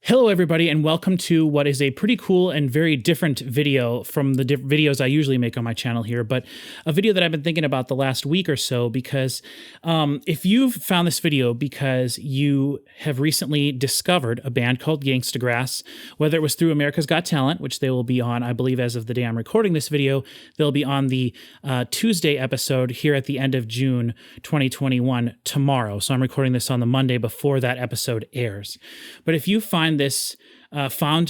Hello, everybody, and welcome to what is a pretty cool and very different video from the videos I usually make on my channel here, but a video that I've been thinking about the last week or so because if you've found this video because you have recently discovered a band called Gangstagrass, whether it was through America's Got Talent, which they will be on, I believe, as of the day I'm recording this video, they'll be on the Tuesday episode here at the end of June 2021 tomorrow. So I'm recording this on the Monday before that episode airs. But if you find this,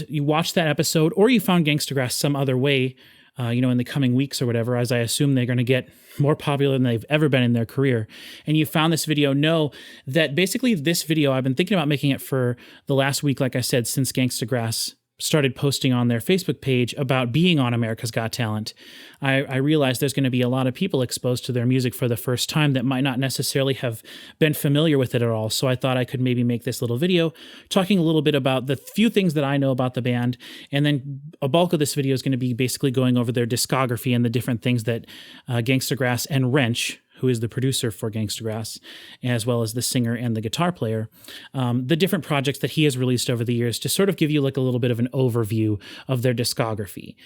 you watched that episode, or you found Gangstagrass some other way, in the coming weeks or whatever, as I assume they're going to get more popular than they've ever been in their career, and you found this video, know that basically this video, I've been thinking about making it for the last week, like I said, since Gangstagrass started posting on their Facebook page about being on America's Got Talent. I realized there's going to be a lot of people exposed to their music for the first time that might not necessarily have been familiar with it at all. So I thought I could maybe make this little video talking a little bit about the few things that I know about the band. And then a bulk of this video is going to be basically going over their discography and the different things that Gangstagrass and Rench, who is the producer for Gangstagrass, as well as the singer and the guitar player, the different projects that he has released over the years to sort of give you like a little bit of an overview of their discography.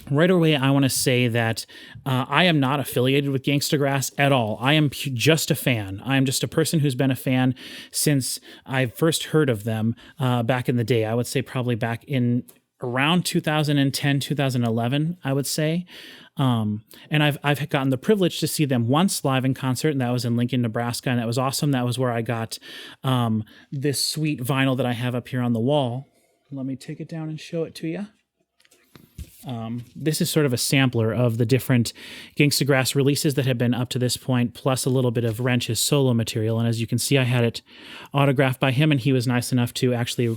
Right away, I want to say that I am not affiliated with Gangstagrass at all. I am just a fan. I am just a person who's been a fan since I first heard of them back in the day. I would say probably back in around 2010, 2011, I would say. And I've gotten the privilege to see them once live in concert, and that was in Lincoln, Nebraska, and that was awesome. That was where I got this sweet vinyl that I have up here on the wall. Let me take it down and show it to you. This is sort of a sampler of the different Gangstagrass releases that have been up to this point, plus a little bit of Rench's solo material. And as you can see, I had it autographed by him, and he was nice enough to actually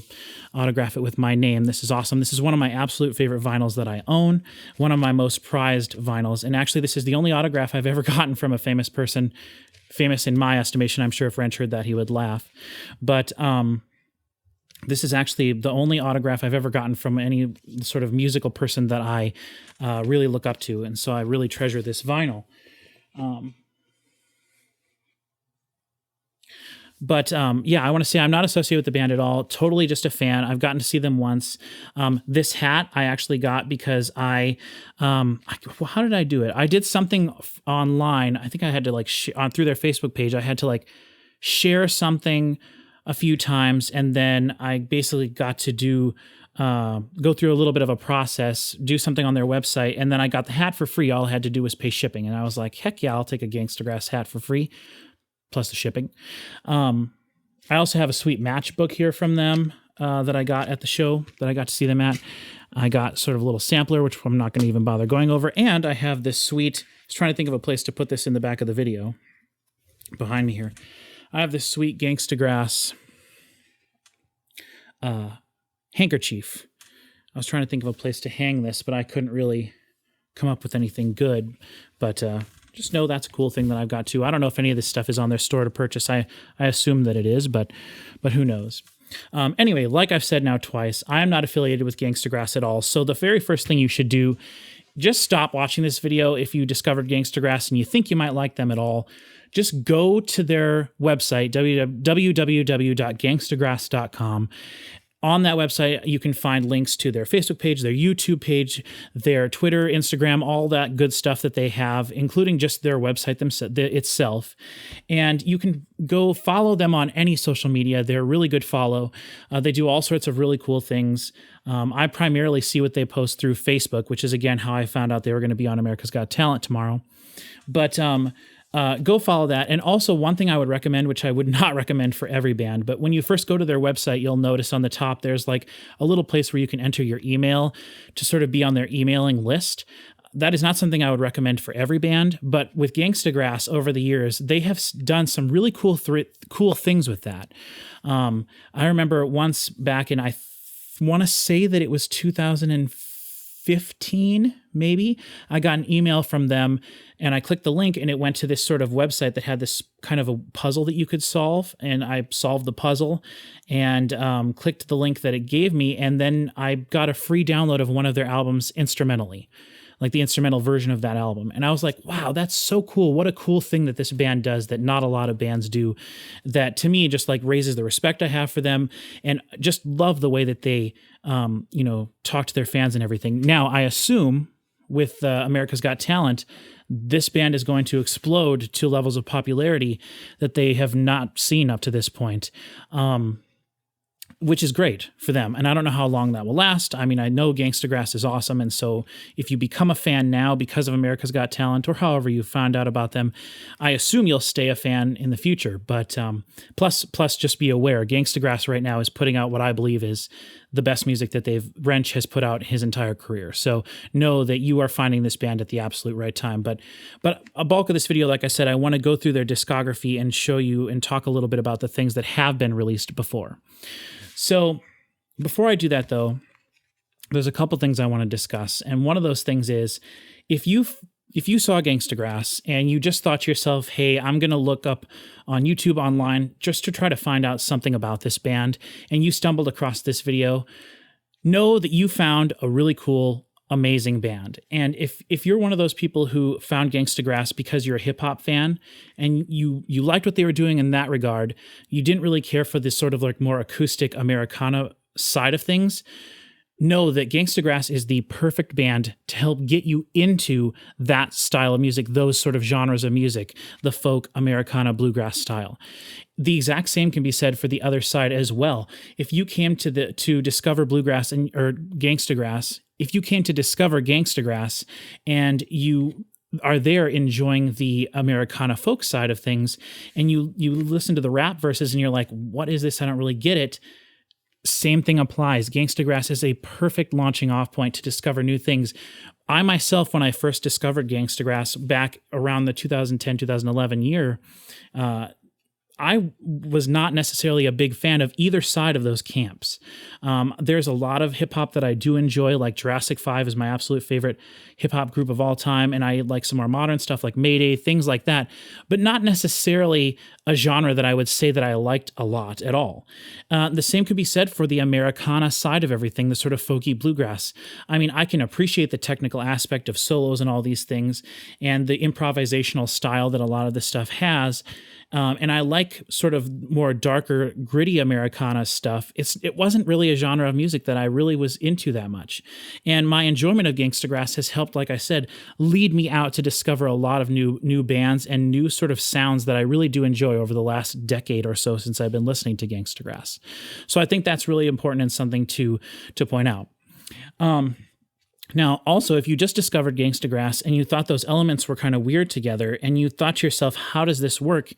autograph it with my name. This is awesome. This is one of my absolute favorite vinyls that I own, one of my most prized vinyls. And actually, this is the only autograph I've ever gotten from a famous person, famous in my estimation. I'm sure if Rench heard that, he would laugh. But this is actually the only autograph I've ever gotten from any sort of musical person that I really look up to, and so I really treasure this vinyl. But I want to say I'm not associated with the band at all. Totally just a fan. I've gotten to see them once. This hat I actually got because how did I do it? I did something online. I think I had to through their Facebook page. I had to share something a few times, and then I basically got to go through a little bit of a process, do something on their website, and then I got the hat for free. All I had to do was pay shipping, and I was like, heck yeah, I'll take a Gangstagrass hat for free, plus the shipping. I also have a sweet matchbook here from them that I got at the show that I got to see them at. I got sort of a little sampler, which I'm not going to even bother going over, and I have this sweet, I was trying to think of a place to put this in the back of the video, behind me here. I have this sweet Gangstagrass handkerchief. I was trying to think of a place to hang this, but I couldn't really come up with anything good. But just know that's a cool thing that I've got too. I don't know if any of this stuff is on their store to purchase. I assume that it is, but who knows? Anyway, like I've said now twice, I am not affiliated with Gangstagrass at all. So the very first thing you should do, just stop watching this video if you discovered Gangstagrass and you think you might like them at all. Just go to their website, www.gangstagrass.com. On that website, you can find links to their Facebook page, their YouTube page, their Twitter, Instagram, all that good stuff that they have, including just their website itself. And you can go follow them on any social media. They're a really good follow. They do all sorts of really cool things. I primarily see what they post through Facebook, which is, again, how I found out they were going to be on America's Got Talent tomorrow. But go follow that. And also one thing I would recommend, which I would not recommend for every band, but when you first go to their website, you'll notice on the top, there's a little place where you can enter your email to sort of be on their emailing list. That is not something I would recommend for every band, but with Gangstagrass over the years, they have done some really cool things with that. I remember once back in, I want to say that it was 2015, maybe, I got an email from them and I clicked the link and it went to this sort of website that had this kind of a puzzle that you could solve. And I solved the puzzle and clicked the link that it gave me. And then I got a free download of one of their albums instrumentally. like the instrumental version of that album. And I was like, wow, that's so cool. What a cool thing that this band does that not a lot of bands do, that to me just like raises the respect I have for them, and just love the way that they, talk to their fans and everything. Now, I assume with America's Got Talent, this band is going to explode to levels of popularity that they have not seen up to this point, which is great for them. And I don't know how long that will last. I mean, I know Gangstagrass is awesome, and so if you become a fan now because of America's Got Talent, or however you found out about them, I assume you'll stay a fan in the future. But plus, just be aware, Gangstagrass right now is putting out what I believe is the best music that Rench has put out his entire career. So know that you are finding this band at the absolute right time. But a bulk of this video, like I said, I want to go through their discography and show you and talk a little bit about the things that have been released before. So before I do that, though, there's a couple things I want to discuss. And one of those things is, if you saw Gangstagrass and you just thought to yourself, hey, I'm going to look up on YouTube online just to try to find out something about this band, and you stumbled across this video, know that you found a really cool, amazing band. And if you're one of those people who found Gangstagrass because you're a hip hop fan and you liked what they were doing in that regard, you didn't really care for this sort of like more acoustic Americana side of things, know that Gangstagrass is the perfect band to help get you into that style of music, those sort of genres of music, the folk, Americana, bluegrass style. The exact same can be said for the other side as well. If you came to discover bluegrass or Gangstagrass, if you came to discover Gangstagrass and you are there enjoying the Americana folk side of things, and you listen to the rap verses and you're like, what is this? I don't really get it. Same thing applies. Gangstagrass is a perfect launching off point to discover new things. I myself, when I first discovered Gangstagrass back around the 2010-2011 year, I was not necessarily a big fan of either side of those camps. There's a lot of hip hop that I do enjoy, like Jurassic 5 is my absolute favorite hip hop group of all time, and I like some more modern stuff like Mayday, things like that, but not necessarily a genre that I would say that I liked a lot at all. The same could be said for the Americana side of everything, the sort of folky bluegrass. I mean, I can appreciate the technical aspect of solos and all these things, and the improvisational style that a lot of this stuff has. And I like sort of more darker, gritty Americana stuff. It wasn't really a genre of music that I really was into that much. And my enjoyment of Gangstagrass has helped, like I said, lead me out to discover a lot of new bands and new sort of sounds that I really do enjoy over the last decade or so since I've been listening to Gangstagrass. So I think that's really important and something to point out. Now, also, if you just discovered Gangstagrass and you thought those elements were kind of weird together and you thought to yourself, how does this work?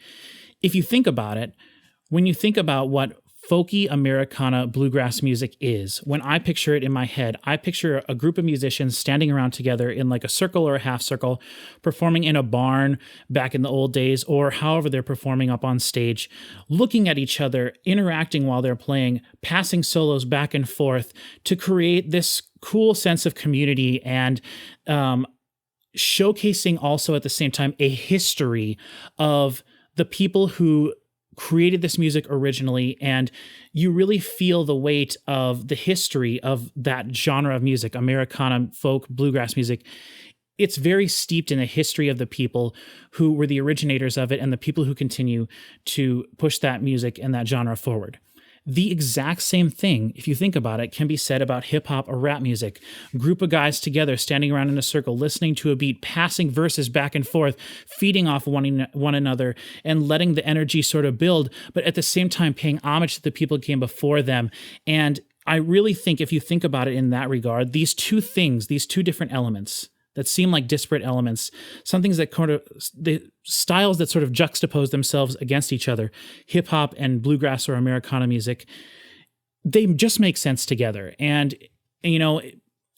If you think about it, when you think about what folky Americana bluegrass music is, when I picture it in my head, I picture a group of musicians standing around together in like a circle or a half circle, performing in a barn back in the old days, or however they're performing up on stage, looking at each other, interacting while they're playing, passing solos back and forth to create this cool sense of community and showcasing also at the same time a history of the people who created this music originally, and you really feel the weight of the history of that genre of music, Americana, folk, bluegrass music. It's very steeped in the history of the people who were the originators of it and the people who continue to push that music and that genre forward. The exact same thing, if you think about it, can be said about hip hop or rap music. A group of guys together, standing around in a circle, listening to a beat, passing verses back and forth, feeding off one another, and letting the energy sort of build, but at the same time paying homage to the people who came before them. And I really think, if you think about it in that regard, these two things, these two different elements that seem like disparate elements, some things that kind of, the styles that sort of juxtapose themselves against each other, hip hop and bluegrass or Americana music, they just make sense together. And, you know,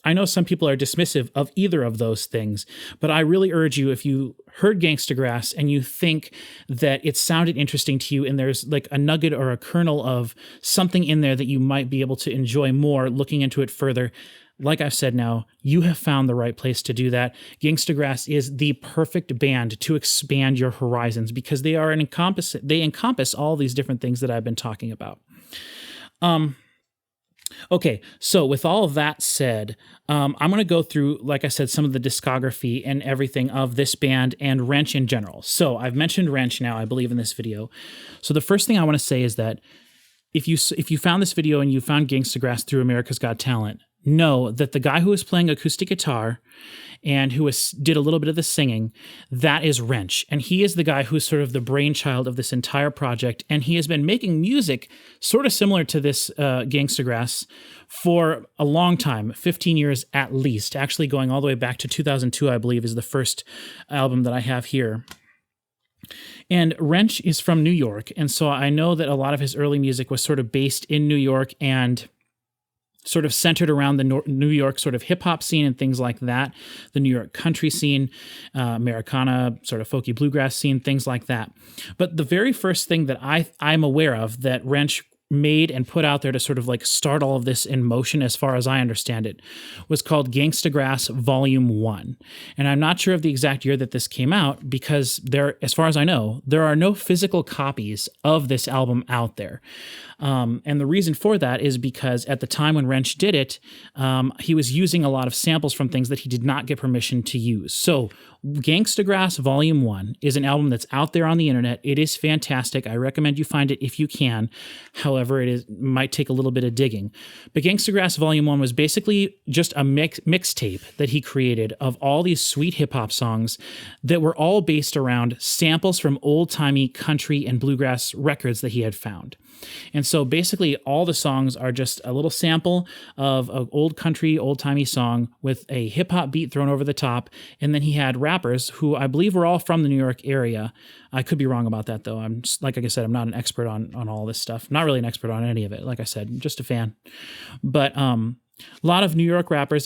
I know some people are dismissive of either of those things, but I really urge you, if you heard Gangstagrass and you think that it sounded interesting to you and there's like a nugget or a kernel of something in there that you might be able to enjoy more looking into it further, like I've said now, you have found the right place to do that. Gangstagrass is the perfect band to expand your horizons because they encompass all these different things that I've been talking about. Okay, so with all of that said, I'm going to go through, like I said, some of the discography and everything of this band and Rench in general. So I've mentioned Rench now, I believe, in this video. So the first thing I want to say is that if you found this video and you found Gangstagrass through America's Got Talent, know that the guy who was playing acoustic guitar and who did a little bit of the singing, that is Rench. And he is the guy who's sort of the brainchild of this entire project. And he has been making music sort of similar to this Gangstagrass for a long time, 15 years at least, actually going all the way back to 2002, I believe, is the first album that I have here. And Rench is from New York. And so I know that a lot of his early music was sort of based in New York and sort of centered around the New York sort of hip-hop scene and things like that, the New York country scene, Americana, sort of folky bluegrass scene, things like that. But the very first thing that I'm aware of that Rench made and put out there to sort of like start all of this in motion, as far as I understand it, was called Gangstagrass Volume 1. And I'm not sure of the exact year that this came out because as far as I know, there are no physical copies of this album out there. And the reason for that is because at the time when Rench did it, he was using a lot of samples from things that he did not get permission to use. So Gangstagrass Volume 1 is an album that's out there on the internet. It is fantastic. I recommend you find it if you can. However, might take a little bit of digging. But Gangstagrass Volume 1 was basically just a mixtape that he created of all these sweet hip-hop songs that were all based around samples from old-timey country and bluegrass records that he had found. And so basically all the songs are just a little sample of an old country, old-timey song with a hip-hop beat thrown over the top. And then he had rappers who I believe were all from the New York area. I could be wrong about that, though. I'm just, like I said, I'm not an expert on all this stuff. Not really an expert on any of it. Like I said, just a fan. But a lot of New York rappers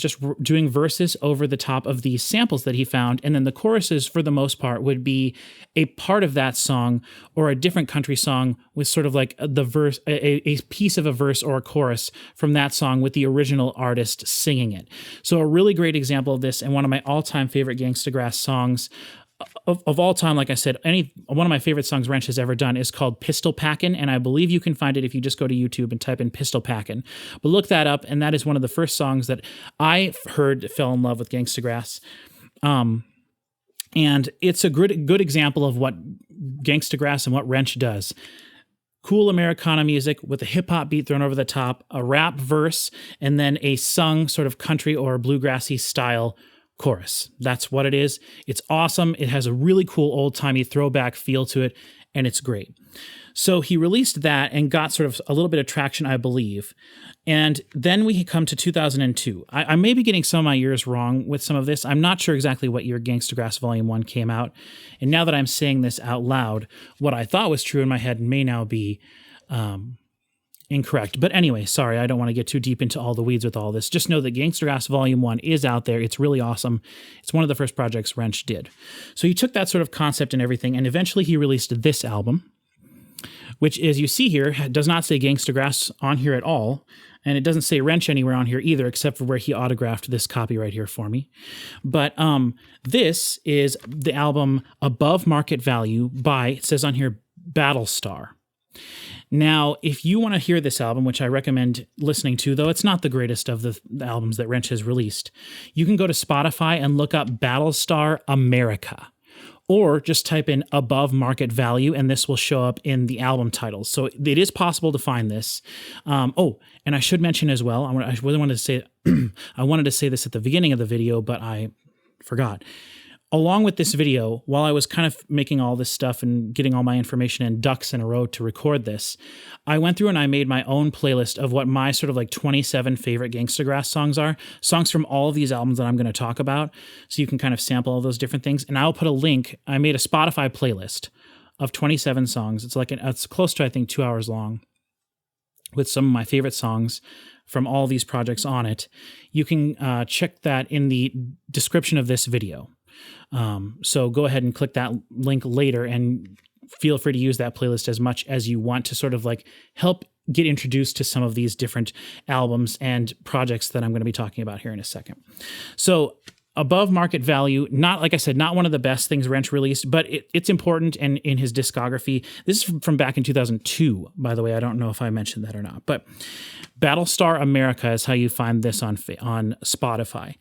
just doing verses over the top of these samples that he found. And then the choruses, for the most part, would be a part of that song or a different country song with sort of like the verse, a piece of a verse or a chorus from that song with the original artist singing it. So a really great example of this and one of my all-time favorite Gangstagrass songs of all time, like I said, one of my favorite songs Rench has ever done is called Pistol Packin', and I believe you can find it if you just go to YouTube and type in Pistol Packin'. But look that up, and that is one of the first songs that I heard fell in love with Gangstagrass. And it's a good example of what Gangstagrass and what Rench does. Cool Americana music with a hip-hop beat thrown over the top, a rap verse, and then a sung sort of country or bluegrassy style chorus. That's what it is. It's awesome. It has a really cool old-timey throwback feel to it, and it's great. So he released that and got sort of a little bit of traction, I believe. And then we come to 2002. I may be getting some of my years wrong with some of this. I'm not sure exactly what year Gangstagrass Volume 1 came out. And now that I'm saying this out loud, what I thought was true in my head may now be incorrect. But anyway, sorry, I don't want to get too deep into all the weeds with all this. Just know that Gangstagrass Volume 1 is out there. It's really awesome. It's one of the first projects Rench did. So he took that sort of concept and everything, and eventually he released this album, which, as you see here, does not say Gangstagrass on here at all. And it doesn't say Rench anywhere on here either, except for where he autographed this copy right here for me. But this is the album Above Market Value by, it says on here, Battlestar. Now, if you want to hear this album, which I recommend listening to, though it's not the greatest of the albums that Rench has released, you can go to Spotify and look up Battlestar America. Or just type in Above Market Value, and this will show up in the album titles. So it is possible to find this. And I should mention as well, I really wanted to say, I wanted to say this at the beginning of the video, but I forgot. Along with this video, while I was kind of making all this stuff and getting all my information in ducks in a row to record this, I went through and I made my own playlist of what my sort of like 27 favorite Gangstagrass songs are, songs from all of these albums that I'm going to talk about, so you can kind of sample all those different things. And I'll put a link. I made a Spotify playlist of 27 songs. It's close to, I think, 2 hours long, with some of my favorite songs from all these projects on it. You can check that in the description of this video. So go ahead and click that link later and feel free to use that playlist as much as you want to sort of like help get introduced to some of these different albums and projects that I'm going to be talking about here in a second. So above market value. Not, like I said, not one of the best things Rench released, but it's important and in his discography. This is from back in 2002, by the way. I don't know if I mentioned that or not, but Battlestar America is how you find this on Spotify.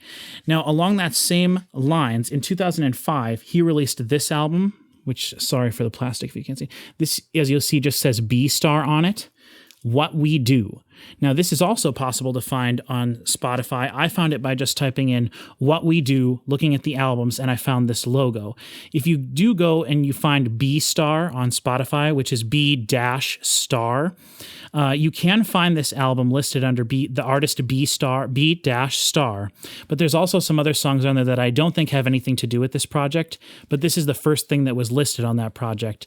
Now, along that same lines, in 2005, he released this album, which, sorry for the plastic if you can't see. This, as you'll see, just says B-Star on it. What We Do. Now, this is also possible to find on Spotify. I found it by just typing in What We Do, looking at the albums, and I found this logo. If you do go and you find B-Star on Spotify, which is B-Star, you can find this album listed under the artist B-Star, B-Star, but there's also some other songs on there that I don't think have anything to do with this project, but this is the first thing that was listed on that project.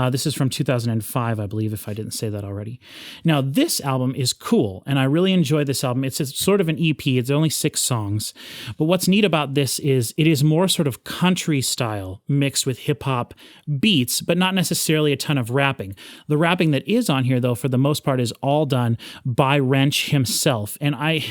This is from 2005, I believe, if I didn't say that already. Now, this album is cool, and I really enjoyed this album. It's sort of an EP. It's only 6 songs. But what's neat about this is it is more sort of country style mixed with hip-hop beats, but not necessarily a ton of rapping. The rapping that is on here, though, for the most part, is all done by Rench himself. And I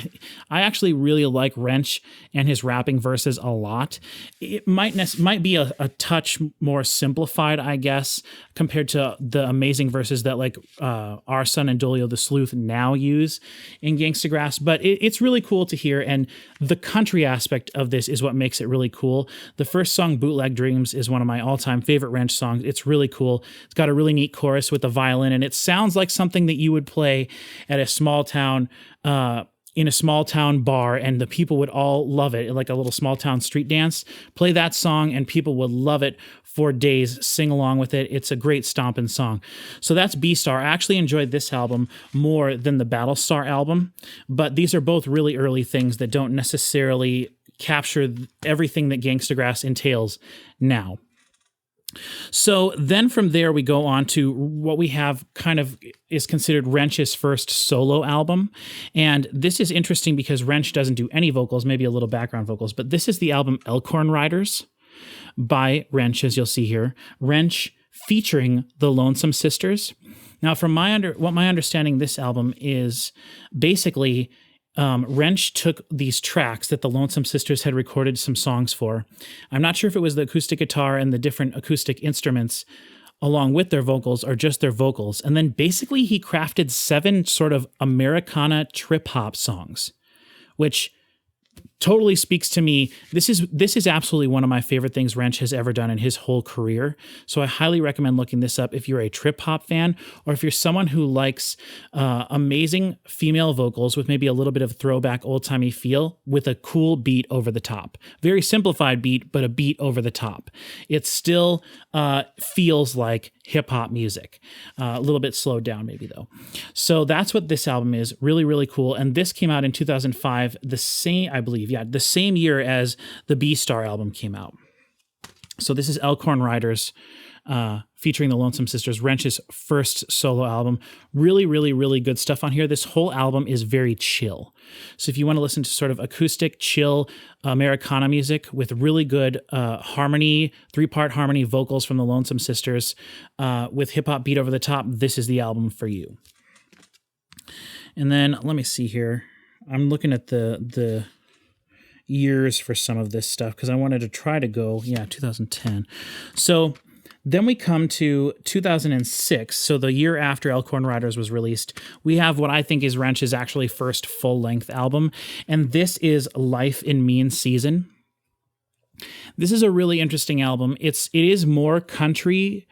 actually really like Rench and his rapping verses a lot. It might be a touch more simplified, I guess, compared to the amazing verses that like Our Son and Dolio the Sleuth now use in Gangstagrass, but it's really cool to hear, and the country aspect of this is what makes it really cool. The first song, Bootleg Dreams, is one of my all-time favorite Rench songs. It's really cool. It's got a really neat chorus with a violin, and it sounds like something that you would play at a small town in a small town bar, and the people would all love it, like a little small town street dance. Play that song and people would love it for days, sing along with it. It's a great stomping song. So that's B-Star. I actually enjoyed this album more than the Battlestar album, but these are both really early things that don't necessarily capture everything that Gangstagrass entails now. So then from there, we go on to what we have kind of is considered Rench's first solo album. And this is interesting because Rench doesn't do any vocals, maybe a little background vocals, but this is the album Elkhorn Riders by Rench, as you'll see here. Rench featuring the Lonesome Sisters. Now, from what my understanding, this album is basically Rench took these tracks that the Lonesome Sisters had recorded some songs for. I'm not sure if it was the acoustic guitar and the different acoustic instruments along with their vocals or just their vocals. And then basically he crafted 7 sort of Americana trip hop songs, which totally speaks to me. This is absolutely one of my favorite things Rench has ever done in his whole career. So I highly recommend looking this up if you're a trip hop fan, or if you're someone who likes amazing female vocals with maybe a little bit of throwback old-timey feel with a cool beat over the top. Very simplified beat, but a beat over the top. It still feels like hip-hop music. A little bit slowed down maybe though. So that's what this album is. Really, really cool. And this came out in 2005, the same year as the B-Star album came out. So this is Elkhorn Riders featuring the Lonesome Sisters, Rench's first solo album. Really, really, really good stuff on here. This whole album is very chill. So if you want to listen to sort of acoustic, chill Americana music with really good harmony, 3-part harmony vocals from the Lonesome Sisters with hip-hop beat over the top, this is the album for you. And then let me see here. I'm looking at the years for some of this stuff because I wanted to try to go, 2010. So then we come to 2006, so the year after Elkhorn Riders was released. We have what I think is Rench's actually first full-length album, and this is Life in Mean Season. This is a really interesting album. It is more country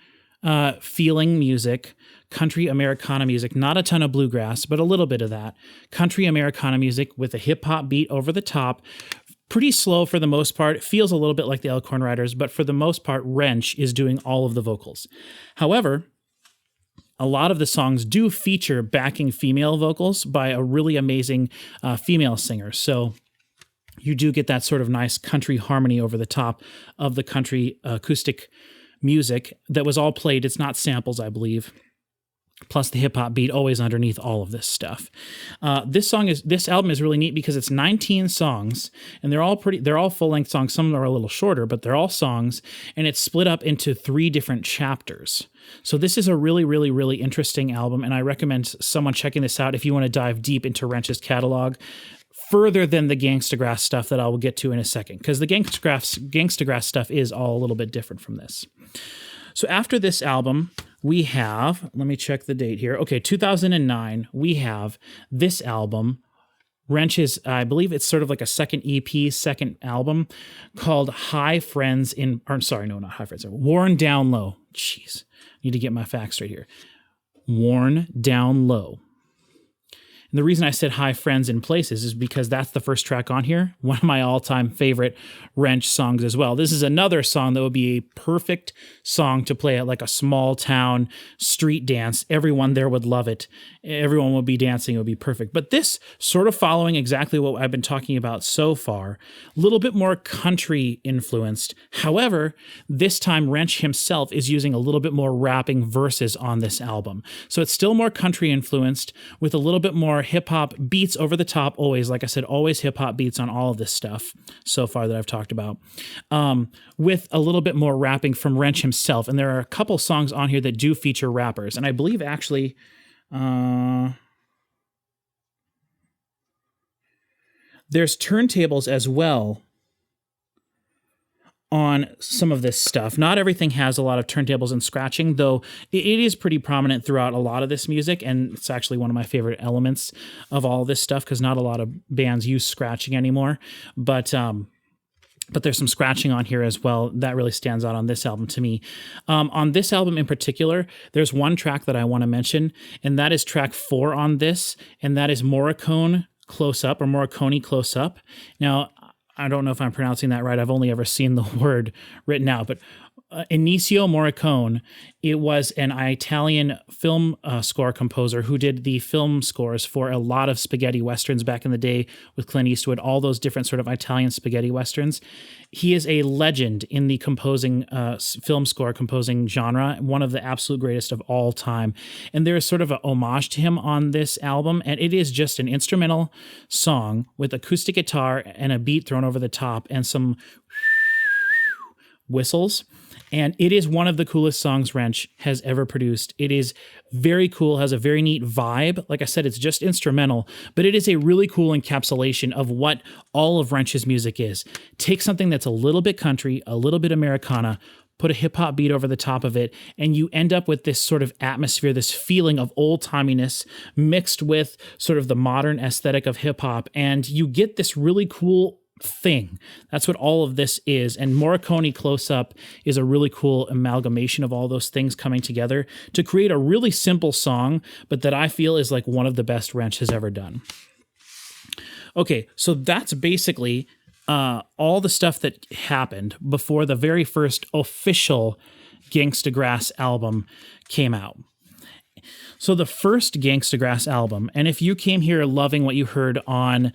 feeling music, country Americana music, not a ton of bluegrass, but a little bit of that. Country Americana music with a hip-hop beat over the top. Pretty slow for the most part. It feels a little bit like the Elkhorn Riders, but for the most part, Rench is doing all of the vocals. However, a lot of the songs do feature backing female vocals by a really amazing female singer. So you do get that sort of nice country harmony over the top of the country acoustic music that was all played. It's not samples, I believe. Plus the hip hop beat always underneath all of this stuff. This album is really neat because it's 19 songs and they're all full length songs. Some are a little shorter, but they're all songs, and it's split up into 3 different chapters. So this is a really, really, really interesting album, and I recommend someone checking this out if you want to dive deep into Rench's catalog. further than the Gangstagrass stuff that I will get to in a second, because the Gangstagrass stuff is all a little bit different from this. So after this album, we have, let me check the date here. Okay, 2009, we have this album. Rench is, I believe it's sort of like a second EP, second album called High Friends in, or sorry, no, not High Friends, Worn Down Low. Jeez, need to get my facts straight here. Worn Down Low. And the reason I said High Friends in Places is because that's the first track on here. One of my all-time favorite Rench songs as well. This is another song that would be a perfect song to play at like a small town street dance. Everyone there would love it. Everyone would be dancing. It would be perfect. But this sort of following exactly what I've been talking about so far, a little bit more country influenced. However, this time Rench himself is using a little bit more rapping verses on this album. So it's still more country influenced with a little bit more hip-hop beats over the top. Always, like I said, always hip-hop beats on all of this stuff so far that I've talked about, with a little bit more rapping from Rench himself. And there are a couple songs on here that do feature rappers. And I believe actually there's turntables as well on some of this stuff. Not everything has a lot of turntables and scratching, though it is pretty prominent throughout a lot of this music, and it's actually one of my favorite elements of all this stuff, because not a lot of bands use scratching anymore, but there's some scratching on here as well. That really stands out on this album to me. On this album in particular, there's one track that I want to mention, and that is track 4 on this, and that is Morricone Close Up, or Morricone Close Up. Now, I don't know if I'm pronouncing that right. I've only ever seen the word written out, but Ennio Morricone, it was an Italian film score composer who did the film scores for a lot of spaghetti westerns back in the day with Clint Eastwood, all those different sort of Italian spaghetti westerns. He is a legend in the composing, film score composing genre, one of the absolute greatest of all time. And there is sort of a homage to him on this album, and it is just an instrumental song with acoustic guitar and a beat thrown over the top and some whistles. And it is one of the coolest songs Rench has ever produced. It is very cool, has a very neat vibe. Like I said, it's just instrumental, but it is a really cool encapsulation of what all of Rench's music is. Take something that's a little bit country, a little bit Americana, put a hip-hop beat over the top of it, and you end up with this sort of atmosphere, this feeling of old-timiness mixed with sort of the modern aesthetic of hip-hop, and you get this really cool thing. That's what all of this is. And Morricone Close Up is a really cool amalgamation of all those things coming together to create a really simple song, but that I feel is like one of the best Rench has ever done. Okay, so that's basically all the stuff that happened before the very first official Gangstagrass album came out. So the first Gangstagrass album, and if you came here loving what you heard on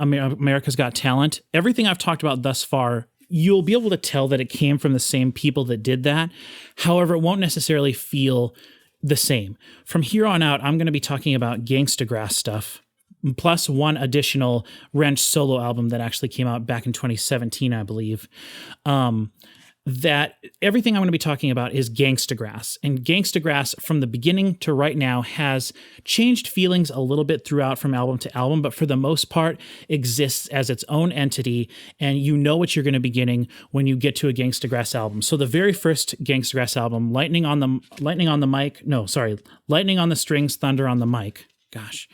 America's Got Talent, everything I've talked about thus far, you'll be able to tell that it came from the same people that did that. However, it won't necessarily feel the same. From here on out, I'm going to be talking about Gangstagrass stuff, plus one additional Rench solo album that actually came out back in 2017, I believe. That everything I'm going to be talking about is Gangstagrass. And Gangstagrass, from the beginning to right now, has changed feelings a little bit throughout from album to album, but for the most part exists as its own entity, and you know what you're going to be getting when you get to a Gangstagrass album. So the very first Gangstagrass album, Lightning on the Strings, Thunder on the Mic. Gosh.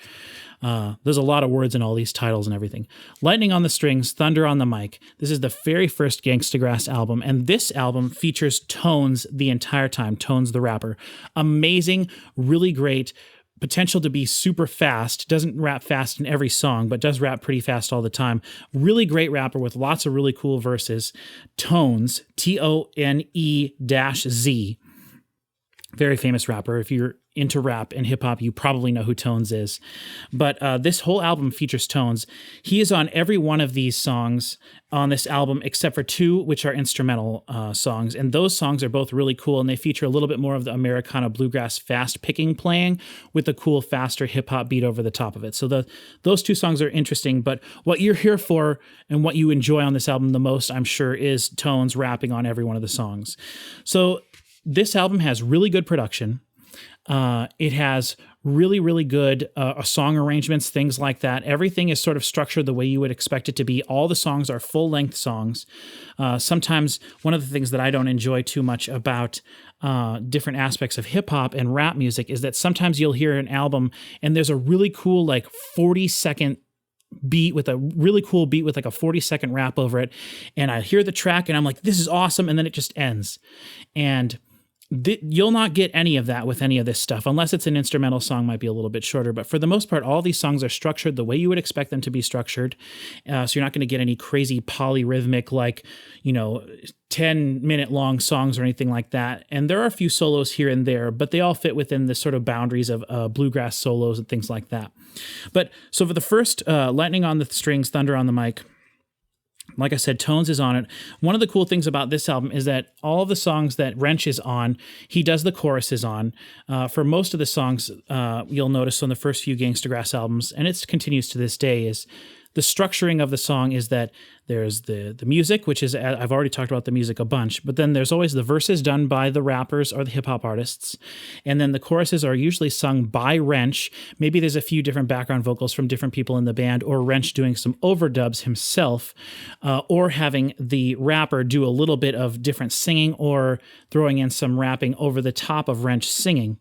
There's a lot of words in all these titles and everything. Lightning on the Strings, Thunder on the Mic. This is the very first Gangstagrass album, and this album features Tones the entire time. Tones the rapper. Amazing, really great, potential to be super fast. Doesn't rap fast in every song, but does rap pretty fast all the time. Really great rapper with lots of really cool verses. Tones, Tone-Z. Very famous rapper. If you're into rap and hip hop, you probably know who Tones is. But this whole album features Tones. He is on every one of these songs on this album, except for 2, which are instrumental songs. And those songs are both really cool, and they feature a little bit more of the Americana bluegrass fast picking playing with a cool, faster hip hop beat over the top of it. So those 2 songs are interesting, but what you're here for and what you enjoy on this album the most, I'm sure, is Tones rapping on every one of the songs. So this album has really good production. It has really, really good song arrangements, things like that. Everything is sort of structured the way you would expect it to be. All the songs are full-length songs. Sometimes one of the things that I don't enjoy too much about different aspects of hip-hop and rap music is that sometimes you'll hear an album and there's a really cool 40-second beat with a really cool beat with like a 40-second rap over it, and I hear the track and I'm like, this is awesome, and then it just ends. And you'll not get any of that with any of this stuff, unless it's an instrumental song, might be a little bit shorter. But for the most part, all these songs are structured the way you would expect them to be structured. So you're not going to get any crazy polyrhythmic, 10-minute long songs or anything like that. And there are a few solos here and there, but they all fit within the sort of boundaries of bluegrass solos and things like that. But so for the first lightning on the strings, thunder on the mic, like I said, Tones is on it. One of the cool things about this album is that all of the songs that Rench is on, he does the choruses on. For most of the songs, you'll notice on the first few Gangstagrass albums, and it continues to this day, is the structuring of the song is that there's the music, which is, I've already talked about the music a bunch, but then there's always the verses done by the rappers or the hip-hop artists, and then the choruses are usually sung by Rench. Maybe there's a few different background vocals from different people in the band, or Rench doing some overdubs himself, or having the rapper do a little bit of different singing or throwing in some rapping over the top of Rench singing.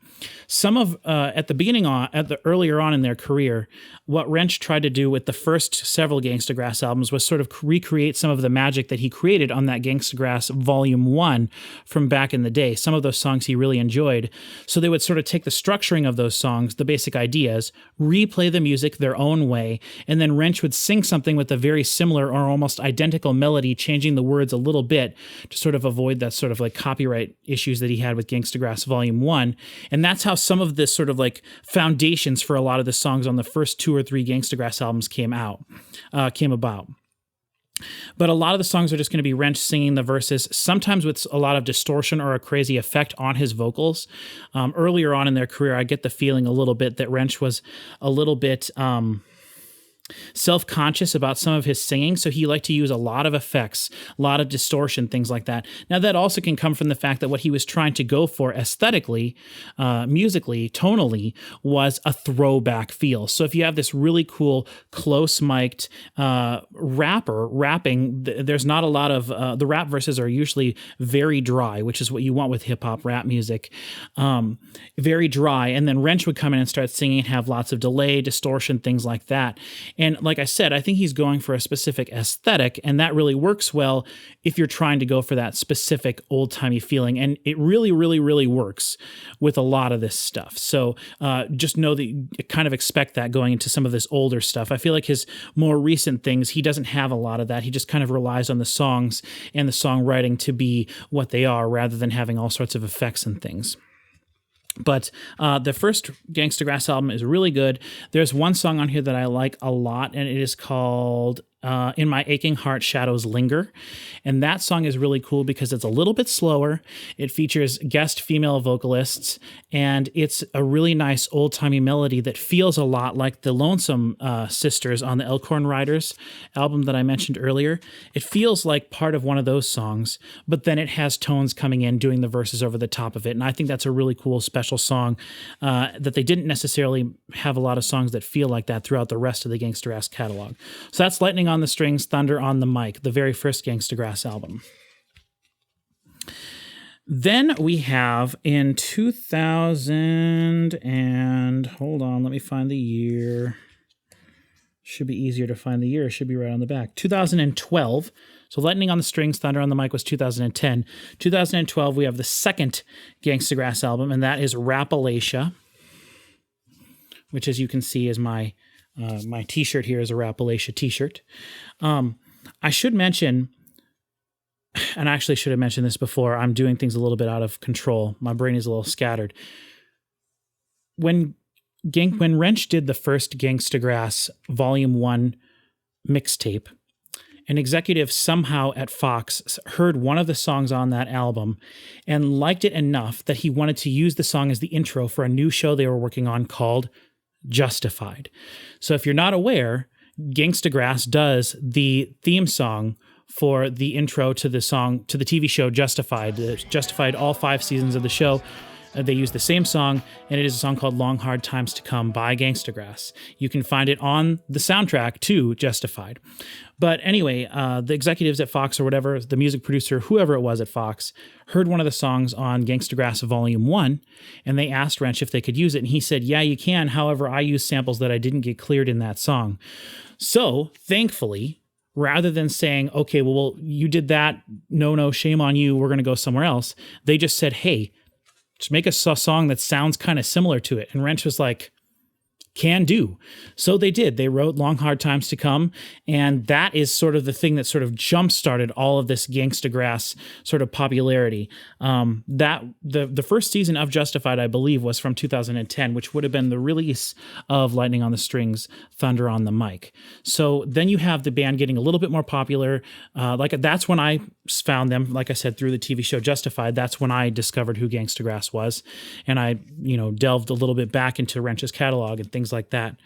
Some of, at the earlier on in their career, what Rench tried to do with the first several Gangstagrass albums was sort of recreate some of the magic that he created on that Gangstagrass Volume 1 from back in the day. Some of those songs he really enjoyed. So they would sort of take the structuring of those songs, the basic ideas, replay the music their own way, and then Rench would sing something with a very similar or almost identical melody, changing the words a little bit to sort of avoid that sort of like copyright issues that he had with Gangstagrass Volume 1. And that's how some of this sort of like foundations for a lot of the songs on the first 2 or 3 Gangstagrass albums came about. But a lot of the songs are just going to be Rench singing the verses, sometimes with a lot of distortion or a crazy effect on his vocals. Earlier on in their career, I get the feeling a little bit that Rench was a little bit self-conscious about some of his singing, so he liked to use a lot of effects, a lot of distortion, things like that. Now, that also can come from the fact that what he was trying to go for aesthetically, musically, tonally, was a throwback feel. So if you have this really cool, close-mic'd rapper rapping, there's not a lot of, the rap verses are usually very dry, which is what you want with hip-hop rap music. Very dry, and then Rench would come in and start singing and have lots of delay, distortion, things like that. And like I said, I think he's going for a specific aesthetic, and that really works well if you're trying to go for that specific old-timey feeling. And it really, really, really works with a lot of this stuff. So just know that you kind of expect that going into some of this older stuff. I feel like his more recent things, he doesn't have a lot of that. He just kind of relies on the songs and the songwriting to be what they are, rather than having all sorts of effects and things. But the first Gangstagrass album is really good. There's one song on here that I like a lot, and it is called In My Aching Heart, Shadows Linger. And that song is really cool because it's a little bit slower. It features guest female vocalists, and it's a really nice old-timey melody that feels a lot like the Lonesome Sisters on the Elkhorn Riders album that I mentioned earlier. It feels like part of one of those songs, but then it has Tones coming in doing the verses over the top of it. And I think that's a really cool special song that they didn't necessarily have a lot of songs that feel like that throughout the rest of the Gangstagrass catalog. So that's Lightning on the Strings, Thunder on the Mic, the very first Gangstagrass album. Then we have in 2000 and, hold on, let me find the year. Should be easier to find the year. It should be right on the back. 2012. So Lightning on the Strings, Thunder on the Mic was 2010. 2012, we have the second Gangstagrass album, and that is Rappalachia, which, as you can see, is my t-shirt here is a Rappalachia t-shirt. I should mention, and I actually should have mentioned this before, I'm doing things a little bit out of control. My brain is a little scattered. When Rench did the first Gangstagrass Volume 1 mixtape, an executive somehow at Fox heard one of the songs on that album and liked it enough that he wanted to use the song as the intro for a new show they were working on called Justified. So if you're not aware, Gangstagrass does the theme song for the intro to the song, to the TV show Justified. Justified all 5 seasons of the show. They use the same song, and it is a song called Long Hard Times to Come by Gangstagrass. You can find it on the soundtrack to Justified. But anyway, the executives at Fox or whatever, the music producer, whoever it was at Fox, heard one of the songs on Gangstagrass Volume 1, and they asked Rench if they could use it. And he said, yeah, you can. However, I use samples that I didn't get cleared in that song. So, thankfully, rather than saying, okay, well, you did that, no, shame on you, we're going to go somewhere else, they just said, hey, just make a song that sounds kind of similar to it. And Rench was like, can do. So they did. They wrote Long Hard Times to Come, and that is sort of the thing that sort of jump-started all of this Gangstagrass sort of popularity. That the first season of Justified, I believe, was from 2010, which would have been the release of Lightning on the Strings, Thunder on the Mic. So then you have the band getting a little bit more popular. That's when I found them, like I said, through the TV show Justified. That's when I discovered who Gangstagrass was, and I, delved a little bit back into Rench's catalog and things like that.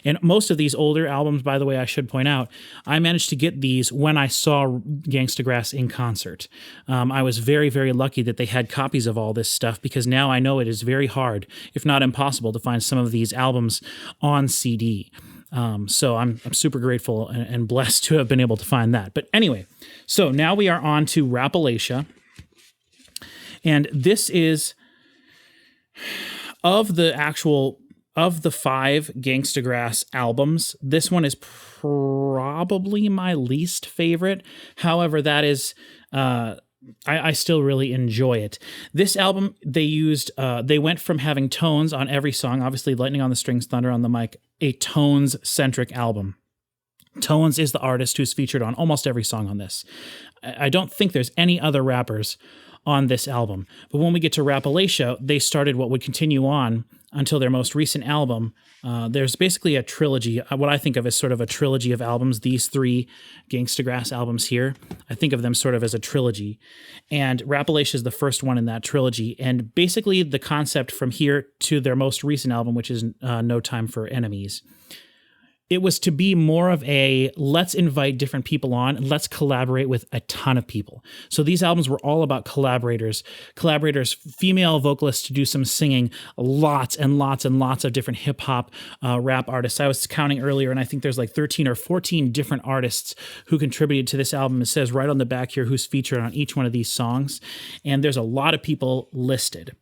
And most of these older albums, by the way, I should point out, I managed to get these when I saw Gangstagrass in concert. I was very, very lucky that they had copies of all this stuff, because now I know it is very hard, if not impossible, to find some of these albums on CD. So I'm super grateful and blessed to have been able to find that. But anyway, so now we are on to Rappalachia. And this is of the 5 Gangstagrass albums, this one is probably my least favorite. However, that is, I still really enjoy it. This album, they went from having tones on every song, obviously Lightning on the Strings, Thunder on the Mic, a tones-centric album. Tones is the artist who's featured on almost every song on this. I don't think there's any other rappers on this album. But when we get to Rappalachia, they started what would continue on until their most recent album. There's basically a trilogy, what I think of as sort of a trilogy of albums, these 3 Gangstagrass albums here. I think of them sort of as a trilogy. And Rappalachia is the first one in that trilogy. And basically the concept from here to their most recent album, which is No Time for Enemies, it was to be more of a let's invite different people on and let's collaborate with a ton of people. So these albums were all about collaborators, female vocalists to do some singing, lots and lots and lots of different hip hop rap artists. I was counting earlier, and I think there's like 13 or 14 different artists who contributed to this album. It says right on the back here who's featured on each one of these songs. And there's a lot of people listed,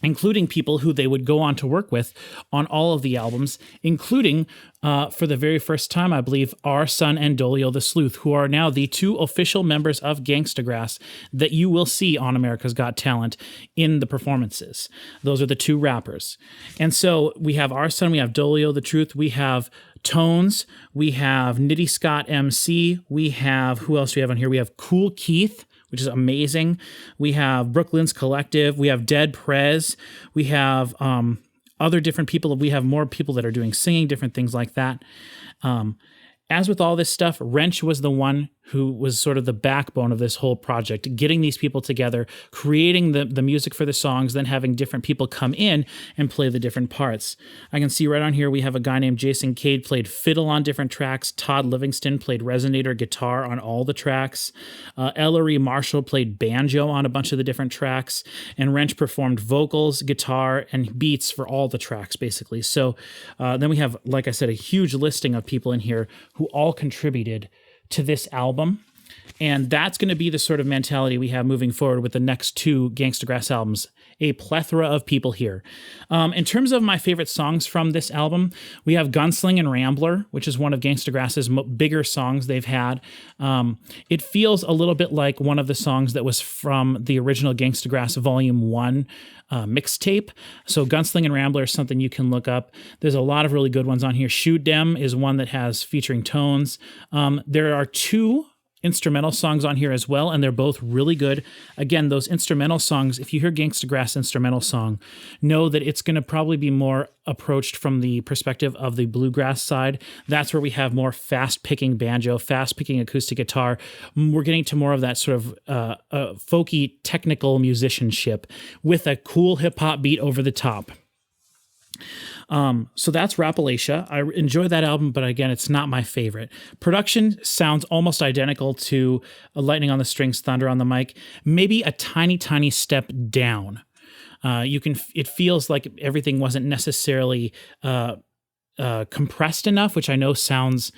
including people who they would go on to work with on all of the albums, including, for the very first time, I believe, Our Son and Dolio the Sleuth, who are now the 2 official members of Gangstagrass that you will see on America's Got Talent in the performances. Those are the 2 rappers. And so we have Our Son, we have Dolio the Truth, we have Tones, we have Nitty Scott MC, we have, who else do we have on here? We have Cool Keith, which is amazing. We have Brooklyn's Collective. We have Dead Prez. We have other different people. We have more people that are doing singing, different things like that. As with all this stuff, Rench was the one who was sort of the backbone of this whole project, getting these people together, creating the music for the songs, then having different people come in and play the different parts. I can see right on here we have a guy named Jason Cade played fiddle on different tracks. Todd Livingston played resonator guitar on all the tracks. Ellery Marshall played banjo on a bunch of the different tracks. And Rench performed vocals, guitar, and beats for all the tracks, basically. So then we have, like I said, a huge listing of people in here who all contributed to this album. And that's going to be the sort of mentality we have moving forward with the next 2 Gangstagrass albums. A plethora of people here. In terms of my favorite songs from this album, we have Gunsling and Rambler, which is one of Gangstagrass's bigger songs they've had. It feels a little bit like one of the songs that was from the original Gangstagrass Volume 1 mixtape. So Gunsling and Rambler is something you can look up. There's a lot of really good ones on here. Shoot Dem is one that has featuring Tones. There are 2 instrumental songs on here as well, and they're both really good. Again, those instrumental songs, if you hear Gangstagrass instrumental song, know that it's going to probably be more approached from the perspective of the bluegrass side. That's where we have more fast-picking banjo, fast-picking acoustic guitar. We're getting to more of that sort of folky technical musicianship with a cool hip-hop beat over the top. So that's Rappalachia. I enjoy that album, but again, it's not my favorite. Production sounds almost identical to Lightning on the Strings, Thunder on the Mic, maybe a tiny, tiny step down. It feels like everything wasn't necessarily compressed enough, which I know sounds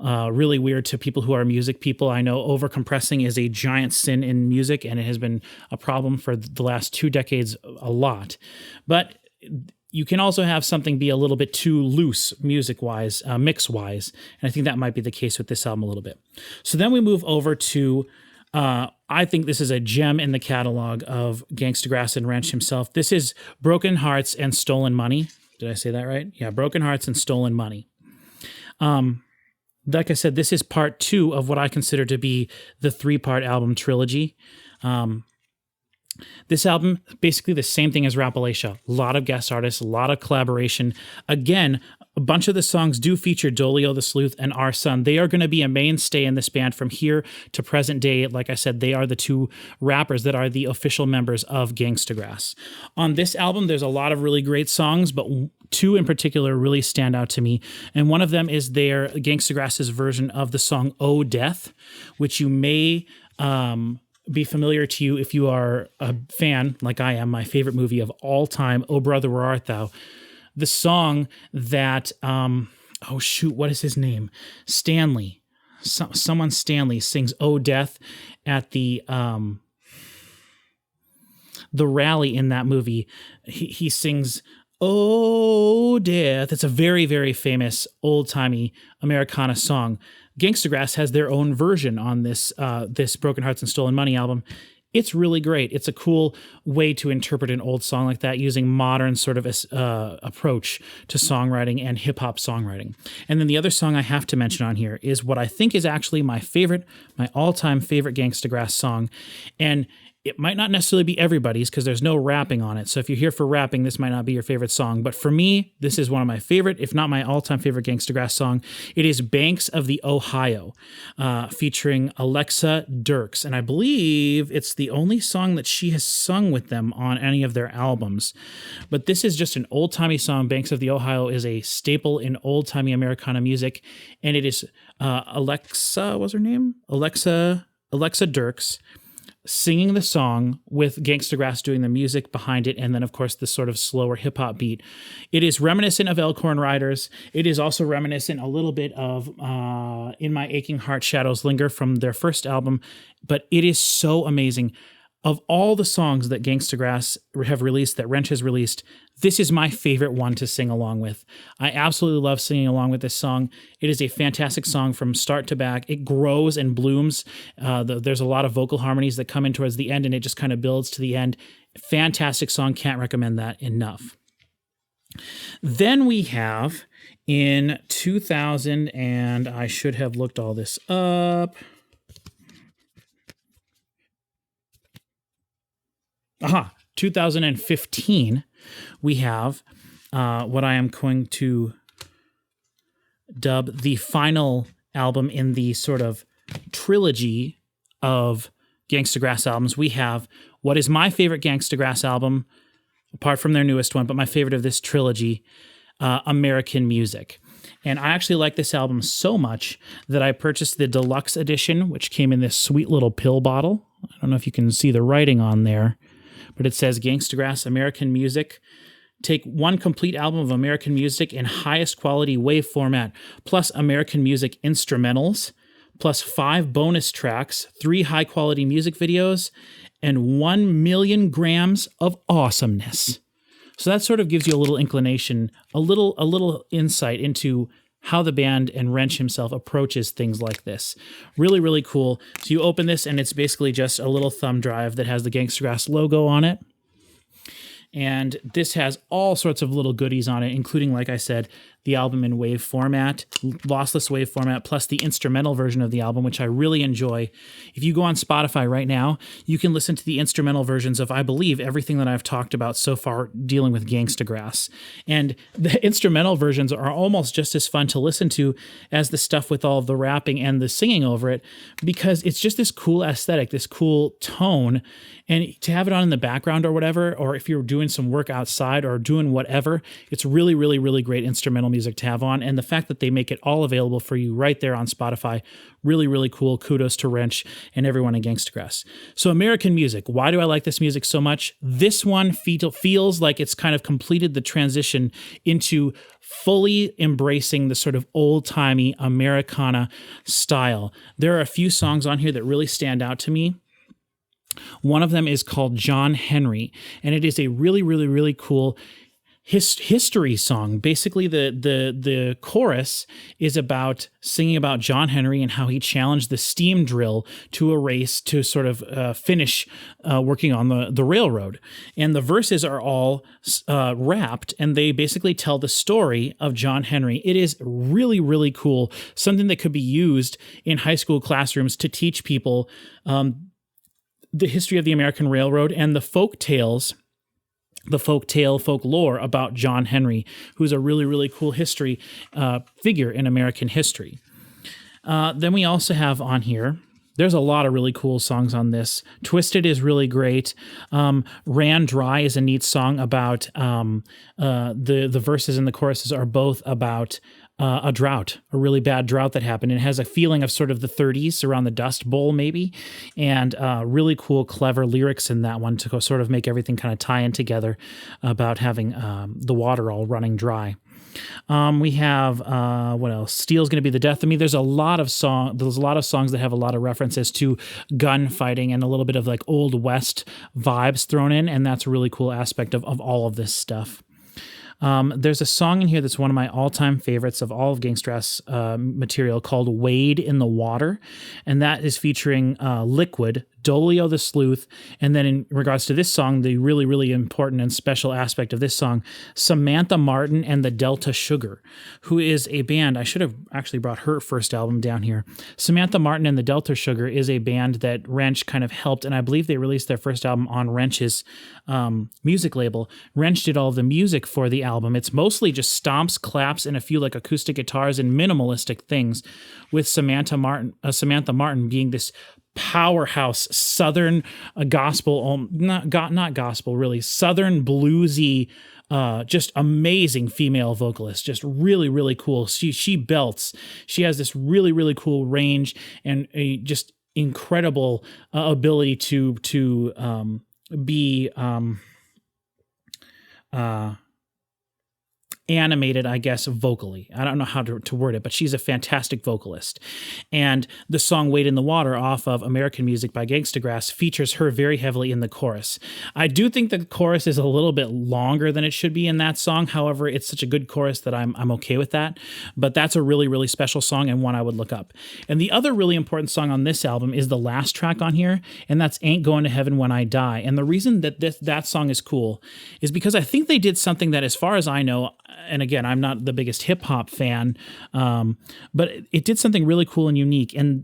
really weird to people who are music people. I know overcompressing is a giant sin in music, and it has been a problem for the last 2 decades a lot. But you can also have something be a little bit too loose music-wise, mix-wise, and I think that might be the case with this album a little bit. So then we move over to, I think this is a gem in the catalog of Gangstagrass and Rench himself. This is Broken Hearts and Stolen Money. Did I say that right? Yeah, Broken Hearts and Stolen Money. Like I said, this is part 2 of what I consider to be the 3-part album trilogy. This album, basically the same thing as Rappalachia. A lot of guest artists, a lot of collaboration. Again, a bunch of the songs do feature Dolio the Sleuth and Our Son. They are going to be a mainstay in this band from here to present day. Like I said, they are the 2 rappers that are the official members of Gangstagrass. On this album, there's a lot of really great songs, but 2 in particular really stand out to me. And one of them is their Gangstagrass's version of the song Oh Death, which you may be familiar to you if you are a fan, like I am. My favorite movie of all time, Oh Brother, Where Art Thou? The song that, what is his name? Stanley. Someone Stanley sings Oh Death at the rally in that movie. He sings Oh Death. It's a very, very famous old-timey Americana song. Gangstagrass has their own version on this Broken Hearts and Stolen Money album. It's really great. It's a cool way to interpret an old song like that using modern sort of approach to songwriting and hip-hop songwriting. And then the other song I have to mention on here is what I think is actually my all-time favorite Gangstagrass song. And it might not necessarily be everybody's because there's no rapping on it. So if you're here for rapping, this might not be your favorite song. But for me, this is one of my favorite, if not my all-time favorite Gangstagrass song. It is Banks of the Ohio, featuring Alexa Dirks. And I believe it's the only song that she has sung with them on any of their albums. But this is just an old-timey song. Banks of the Ohio is a staple in old-timey Americana music. And it is Alexa, what's her name? Alexa Dirks singing the song with Gangstagrass doing the music behind it, and then, of course, the sort of slower hip-hop beat. It is reminiscent of Elkhorn Riders. It is also reminiscent a little bit of In My Aching Heart, Shadows Linger from their first album, but it is so amazing. Of all the songs that Gangstagrass have released, that Rench has released, this is my favorite one to sing along with. I absolutely love singing along with this song. It is a fantastic song from start to back. It grows and blooms. There's a lot of vocal harmonies that come in towards the end, and it just kind of builds to the end. Fantastic song. Can't recommend that enough. Then we have in 2000, and I should have looked all this up. 2015, we have what I am going to dub the final album in the sort of trilogy of Gangstagrass albums. We have what is my favorite Gangstagrass album, apart from their newest one, but my favorite of this trilogy, American Music. And I actually like this album so much that I purchased the deluxe edition, which came in this sweet little pill bottle. I don't know if you can see the writing on there, but it says Gangstagrass American Music. Take one complete album of American music in highest quality WAV format, plus American music instrumentals, plus 5 bonus tracks, 3 high quality music videos, and 1 million grams of awesomeness. So that sort of gives you a little inclination, a little insight into how the band and Rench himself approaches things like this. Really, really cool. So you open this and it's basically just a little thumb drive that has the Gangstagrass logo on it. And this has all sorts of little goodies on it, including, like I said, the album in WAV format, lossless WAV format, plus the instrumental version of the album, which I really enjoy. If you go on Spotify right now, you can listen to the instrumental versions of, I believe, everything that I've talked about so far dealing with Gangstagrass. And the instrumental versions are almost just as fun to listen to as the stuff with all of the rapping and the singing over it, because it's just this cool aesthetic, this cool tone. And to have it on in the background or whatever, or if you're doing some work outside or doing whatever, it's really, really, really great instrumental Music to have on, and the fact that they make it all available for you right there on Spotify, really, really cool. Kudos to Rench and everyone in Gangstagrass. So American Music, why do I like this music so much? This one feels like it's kind of completed the transition into fully embracing the sort of old-timey Americana style. There are a few songs on here that really stand out to me. One of them is called John Henry, and it is a really, really, really cool history song. Basically, the chorus is about singing about John Henry and how he challenged the steam drill to a race to sort of finish working on the railroad. And the verses are all rapped, and they basically tell the story of John Henry. It is really, really cool. Something that could be used in high school classrooms to teach people the history of the American Railroad and the folklore about John Henry, who's a really, really cool history figure in American history. Then we also have on here, there's a lot of really cool songs on this. Twisted is really great. Ran Dry is a neat song about the verses and the choruses are both about a drought, a really bad drought that happened. It has a feeling of sort of the 30s around the Dust Bowl maybe, and really cool, clever lyrics in that one to sort of make everything kind of tie in together about having the water all running dry. We have what else? Steel's Gonna Be the Death of Me. There's a lot of songs that have a lot of references to gunfighting and a little bit of like Old West vibes thrown in, and that's a really cool aspect of all of this stuff. There's a song in here that's one of my all-time favorites of all of Gangstagrass material called Wade in the Water, and that is featuring Liquid, Dolio the Sleuth, and then in regards to this song, the really, really important and special aspect of this song, Samantha Martin and the Delta Sugar, who is a band. I should have actually brought her first album down here. Samantha Martin and the Delta Sugar is a band that Rench kind of helped, and I believe they released their first album on Rench's music label. Rench did all of the music for the album. It's mostly just stomps, claps, and a few like acoustic guitars and minimalistic things, with Samantha Martin being this powerhouse Southern gospel, not gospel really, Southern bluesy, just amazing female vocalist, just really, really cool. She belts. She has this really, really cool range and a just incredible ability to be animated, I guess, vocally. I don't know how to word it, but she's a fantastic vocalist. And the song Wade in the Water off of American Music by Gangstagrass features her very heavily in the chorus. I do think the chorus is a little bit longer than it should be in that song. However, it's such a good chorus that I'm okay with that. But that's a really, really special song and one I would look up. And the other really important song on this album is the last track on here, and that's Ain't Going to Heaven When I Die. And the reason that that song is cool is because I think they did something that, as far as I know, and again, I'm not the biggest hip hop fan, but it did something really cool and unique. And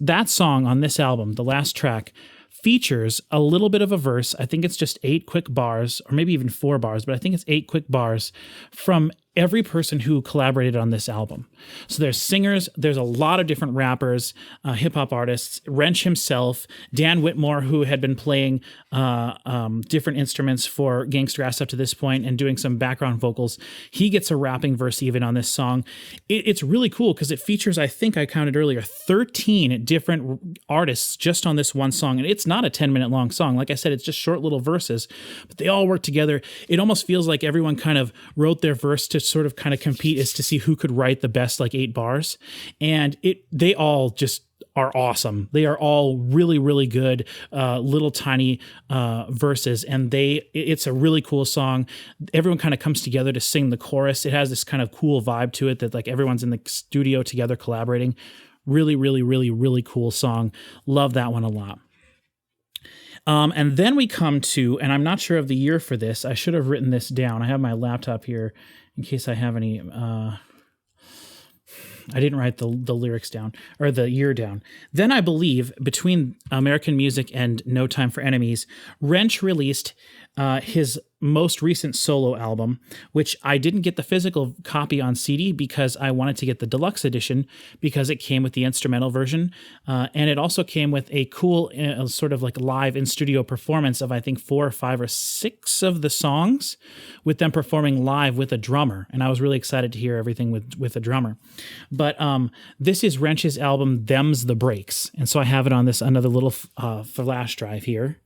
that song on this album, the last track, features a little bit of a verse. I think it's just 8 quick bars, or maybe even 4 bars, but I think it's 8 quick bars from every person who collaborated on this album. So there's singers, there's a lot of different rappers, hip-hop artists, Rench himself, Dan Whitmore, who had been playing different instruments for Gangstagrass up to this point and doing some background vocals. He gets a rapping verse even on this song. It's really cool because it features, I think I counted earlier, 13 different artists just on this one song. And it's not a 10-minute long song. Like I said, it's just short little verses, but they all work together. It almost feels like everyone kind of wrote their verse to sort of kind of compete as to see who could write the best like 8 bars. And they all just are awesome. They are all really, really good little tiny verses, and it's a really cool song. Everyone kind of comes together to sing the chorus. It has this kind of cool vibe to it that like everyone's in the studio together collaborating. Really, really, really, really cool song. Love that one a lot. And then we come to, and I'm not sure of the year for this. I should have written this down. I have my laptop here in case I have any. I didn't write the lyrics down or the year down. Then I believe between American Music and No Time for Enemies, Rench released his most recent solo album, which I didn't get the physical copy on CD because I wanted to get the deluxe edition because it came with the instrumental version. And it also came with a cool sort of like live in studio performance of, I think, 4 or 5 or 6 of the songs with them performing live with a drummer. And I was really excited to hear everything with a drummer. But this is Rench's album, Them's the Breaks. And so I have it on this another little flash drive here.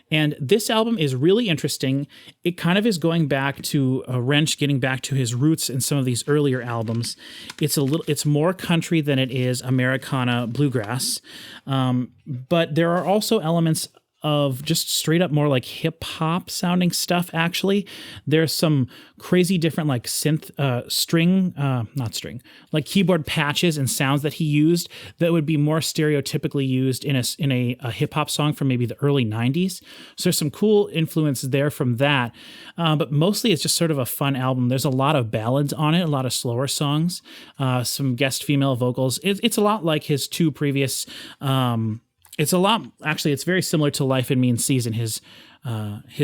And this album is really interesting. It kind of is going back to Rench getting back to his roots in some of these earlier albums. It's more country than it is Americana bluegrass. But there are also elements of just straight up more like hip hop sounding stuff. Actually, there's some crazy different like synth like keyboard patches and sounds that he used that would be more stereotypically used in a hip hop song from maybe the early 90s. So there's some cool influence there from that. But mostly it's just sort of a fun album. There's a lot of ballads on it, a lot of slower songs, some guest female vocals. It's a lot like his 2 previous it's very similar to Life in Mean Season, his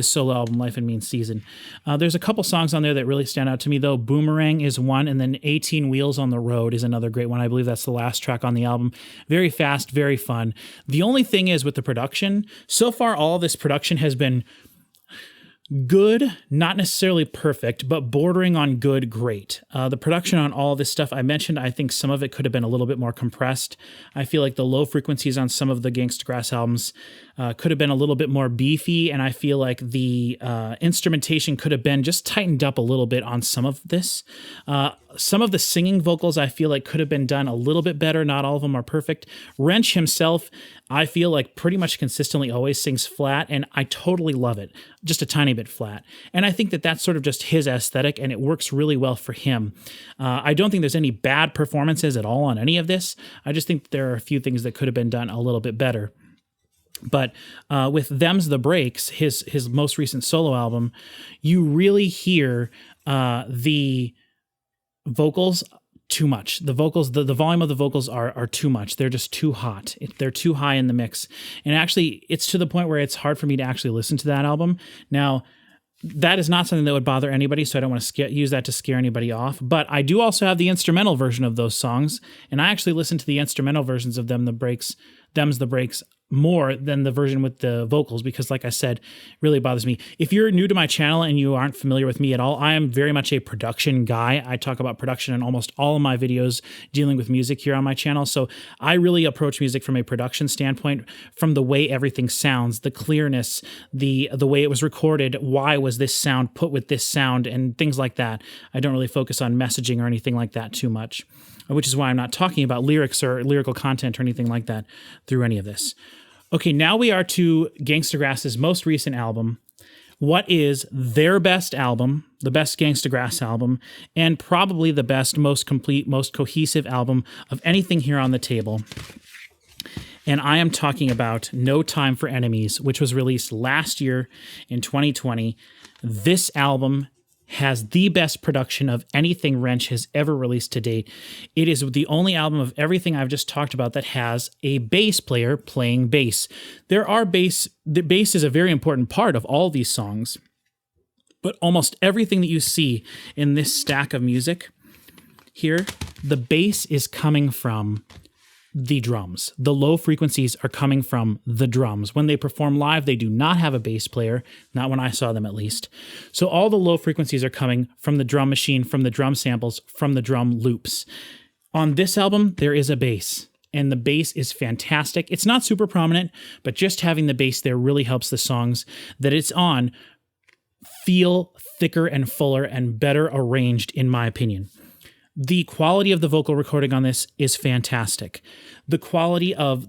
solo album, Life in Mean Season. There's a couple songs on there that really stand out to me, though. Boomerang is one, and then 18 Wheels on the Road is another great one. I believe that's the last track on the album. Very fast, very fun. The only thing is with the production, so far all this production has been good, not necessarily perfect, but bordering on good, great. The production on all this stuff I mentioned, I think some of it could have been a little bit more compressed. I feel like the low frequencies on some of the Gangstagrass albums could have been a little bit more beefy, and I feel like the instrumentation could have been just tightened up a little bit on some of this. Some of the singing vocals I feel like could have been done a little bit better. Not all of them are perfect. Rench himself, I feel like pretty much consistently always sings flat, and I totally love it. Just a tiny bit flat. And I think that that's sort of just his aesthetic, and it works really well for him. I don't think there's any bad performances at all on any of this. I just think there are a few things that could have been done a little bit better. But with Them's the Breaks, his most recent solo album, you really hear the vocals too much. The vocals, the volume of the vocals are too much. They're just too hot. They're too high in the mix. And actually, it's to the point where it's hard for me to actually listen to that album. Now, that is not something that would bother anybody, so I don't want to use that to scare anybody off. But I do also have the instrumental version of those songs, and I actually listen to the instrumental versions of Them's the Breaks more than the version with the vocals, because like I said, it really bothers me. If you're new to my channel and you aren't familiar with me at all, I am very much a production guy. I talk about production in almost all of my videos dealing with music here on my channel. So I really approach music from a production standpoint, from the way everything sounds, the clearness, the way it was recorded, why was this sound put with this sound, and things like that. I don't really focus on messaging or anything like that too much, which is why I'm not talking about lyrics or lyrical content or anything like that through any of this. Okay, now we are to Gangstagrass's most recent album. What is their best album, the best Gangstagrass album, and probably the best, most complete, most cohesive album of anything here on the table. And I am talking about No Time for Enemies, which was released last year in 2020. This album has the best production of anything Rench has ever released to date. It is the only album of everything I've just talked about that has a bass player playing bass. The bass is a very important part of all these songs, but almost everything that you see in this stack of music here, the bass is coming from the drums. The low frequencies are coming from the drums. When they perform live, they do not have a bass player, not when I saw them at least. So all the low frequencies are coming from the drum machine, from the drum samples, from the drum loops. On this album, there is a bass, and the bass is fantastic. It's not super prominent, but just having the bass there really helps the songs that it's on feel thicker and fuller and better arranged, in my opinion. The quality of the vocal recording on this is fantastic. The quality of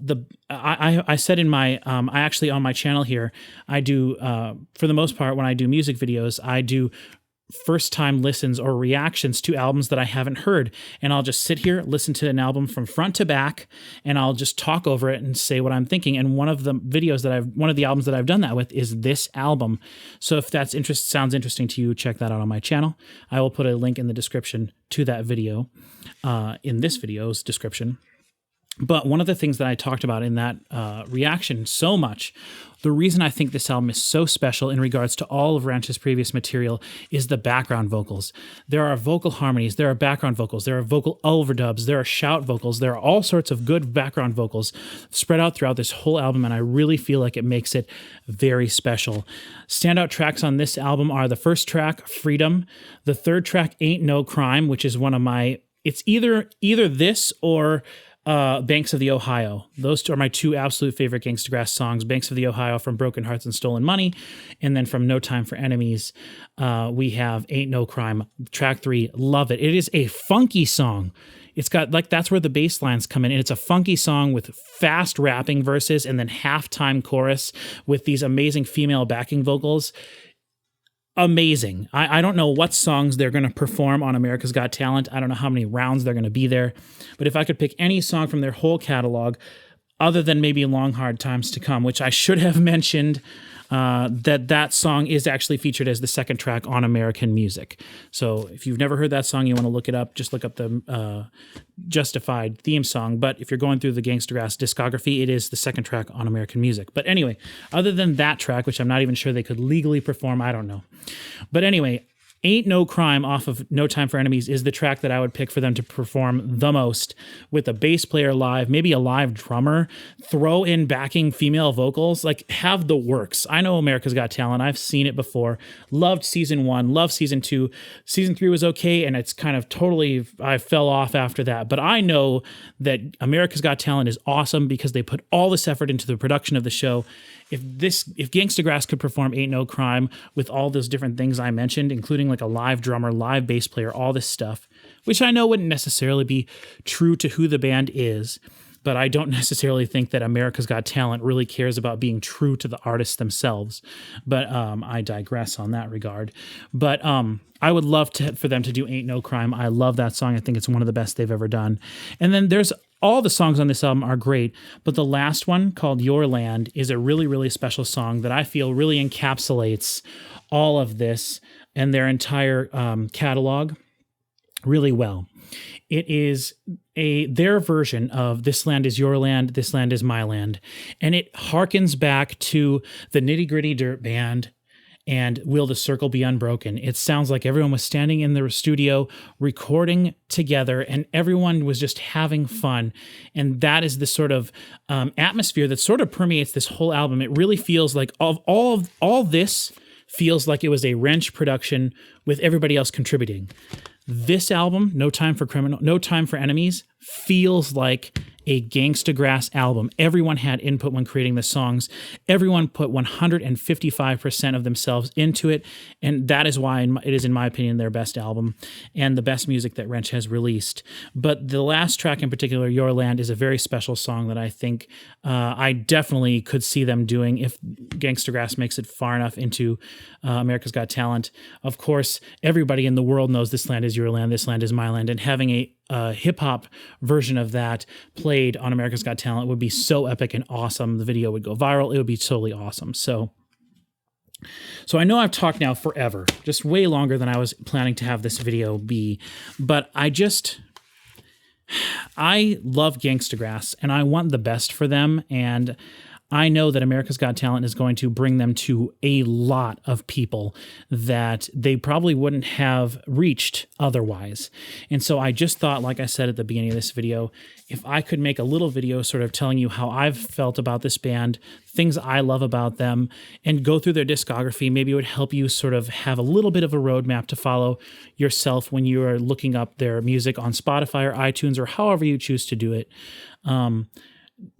I said in my, I actually on my channel here, I do, for the most part, when I do music videos, I do first time listens or reactions to albums that I haven't heard. And I'll just sit here, listen to an album from front to back, and I'll just talk over it and say what I'm thinking. And one of the albums that I've done that with is this album. So if that sounds interesting to you, check that out on my channel. I will put a link in the description to that video, in this video's description. But one of the things that I talked about in that reaction so much, the reason I think this album is so special in regards to all of Rench's previous material is the background vocals. There are vocal harmonies, there are background vocals, there are vocal overdubs, there are shout vocals, there are all sorts of good background vocals spread out throughout this whole album, and I really feel like it makes it very special. Standout tracks on this album are the first track, Freedom, the third track, Ain't No Crime, which is one of my, it's either this or Banks of the Ohio. Those two are my two absolute favorite Gangstagrass songs. Banks of the Ohio from Broken Hearts and Stolen Money, and then from No Time for Enemies, we have Ain't No Crime, track 3. Love it. It is a funky song. It's got, like, that's where the bass lines come in, and it's a funky song with fast rapping verses and then halftime chorus with these amazing female backing vocals. Amazing. I don't know what songs they're going to perform on America's Got Talent. I don't know how many rounds they're going to be there. But if I could pick any song from their whole catalog, other than maybe Long Hard Times to Come, which I should have mentioned, that song is actually featured as the second track on American Music. So if you've never heard that song, you want to look it up, just look up the Justified theme song. But if you're going through the Gangstagrass discography, it is the second track on American Music. But anyway, other than that track, which I'm not even sure they could legally perform, I don't know. But anyway, Ain't No Crime off of No Time for Enemies is the track that I would pick for them to perform the most, with a bass player live, maybe a live drummer, throw in backing female vocals, like have the works. I know America's Got Talent. I've seen it before. Loved season 1, loved season 2. Season 3 was okay, and it's kind of totally, I fell off after that. But I know that America's Got Talent is awesome because they put all this effort into the production of the show. If Gangstagrass could perform Ain't No Crime with all those different things I mentioned, including like a live drummer, live bass player, all this stuff, which I know wouldn't necessarily be true to who the band is, but I don't necessarily think that America's Got Talent really cares about being true to the artists themselves. But I digress on that regard. But I would love for them to do Ain't No Crime. I love that song. I think it's one of the best they've ever done. And then there's all the songs on this album are great, but the last one, called Your Land, is a really, really special song that I feel really encapsulates all of this and their entire catalog really well. It is their version of This Land Is Your Land, This Land Is My Land, and it harkens back to the Nitty Gritty Dirt Band and Will the Circle Be Unbroken. It sounds like everyone was standing in the studio recording together and everyone was just having fun. And that is the sort of atmosphere that sort of permeates this whole album. It really feels like all this feels like it was a Rench production with everybody else contributing. This album, No Time for Enemies, feels like a Gangstagrass album. Everyone had input when creating the songs. Everyone put 155% of themselves into it, and that is why it is, in my opinion, their best album and the best music that Rench has released. But the last track in particular, Your Land, is a very special song that I think I definitely could see them doing if Gangstagrass makes it far enough into America's Got Talent. Of course, everybody in the world knows This Land Is Your Land, This Land Is My Land, and having a hip-hop version of that played on America's Got Talent would be so epic and awesome. The video would go viral. It would be totally awesome. So I know I've talked now forever, just way longer than I was planning to have this video be, but I love Gangstagrass and I want the best for them, and I know that America's Got Talent is going to bring them to a lot of people that they probably wouldn't have reached otherwise. And so I just thought, like I said at the beginning of this video, if I could make a little video sort of telling you how I've felt about this band, things I love about them, and go through their discography, maybe it would help you sort of have a little bit of a roadmap to follow yourself when you are looking up their music on Spotify or iTunes or however you choose to do it.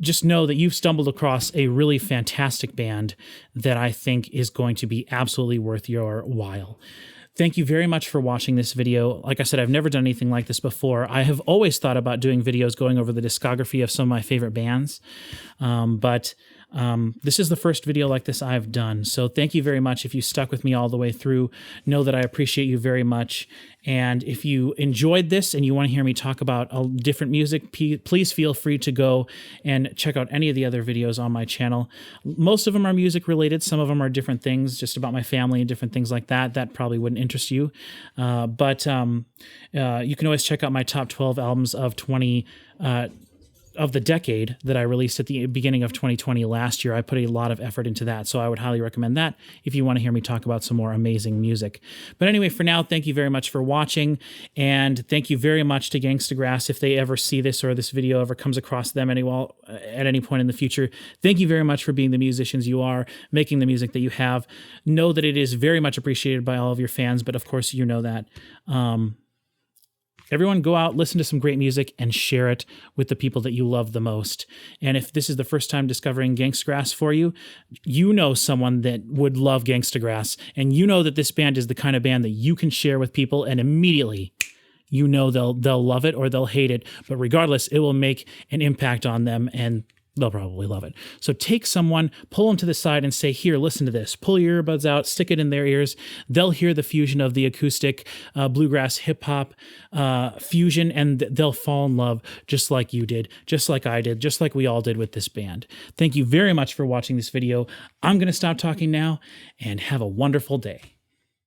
Just know that you've stumbled across a really fantastic band that I think is going to be absolutely worth your while. Thank you very much for watching this video. Like I said, I've never done anything like this before. I have always thought about doing videos going over the discography of some of my favorite bands, but this is the first video like this I've done. So thank you very much. If you stuck with me all the way through, know that I appreciate you very much. And if you enjoyed this and you want to hear me talk about different music, please feel free to go and check out any of the other videos on my channel. Most of them are music related. Some of them are different things, just about my family and different things like that. That probably wouldn't interest you. But you can always check out my top 12 albums of of the decade that I released at the beginning of 2020 last year. I put a lot of effort into that, so I would highly recommend that if you want to hear me talk about some more amazing music. But anyway, for now, thank you very much for watching, and thank you very much to Gangstagrass if they ever see this or this video ever comes across them at any point in the future. Thank you very much for being the musicians you are, making the music that you have. Know that it is very much appreciated by all of your fans, but of course you know that. Everyone go out, listen to some great music, and share it with the people that you love the most. And if this is the first time discovering Gangstagrass for you, you know someone that would love Gangstagrass, and you know that this band is the kind of band that you can share with people, and immediately you know they'll love it or they'll hate it. But regardless, it will make an impact on them, and they'll probably love it. So take someone, pull them to the side and say, here, listen to this. Pull your earbuds out, stick it in their ears. They'll hear the fusion of the acoustic, bluegrass, hip-hop fusion, and they'll fall in love just like you did, just like I did, just like we all did with this band. Thank you very much for watching this video. I'm going to stop talking now, and have a wonderful day.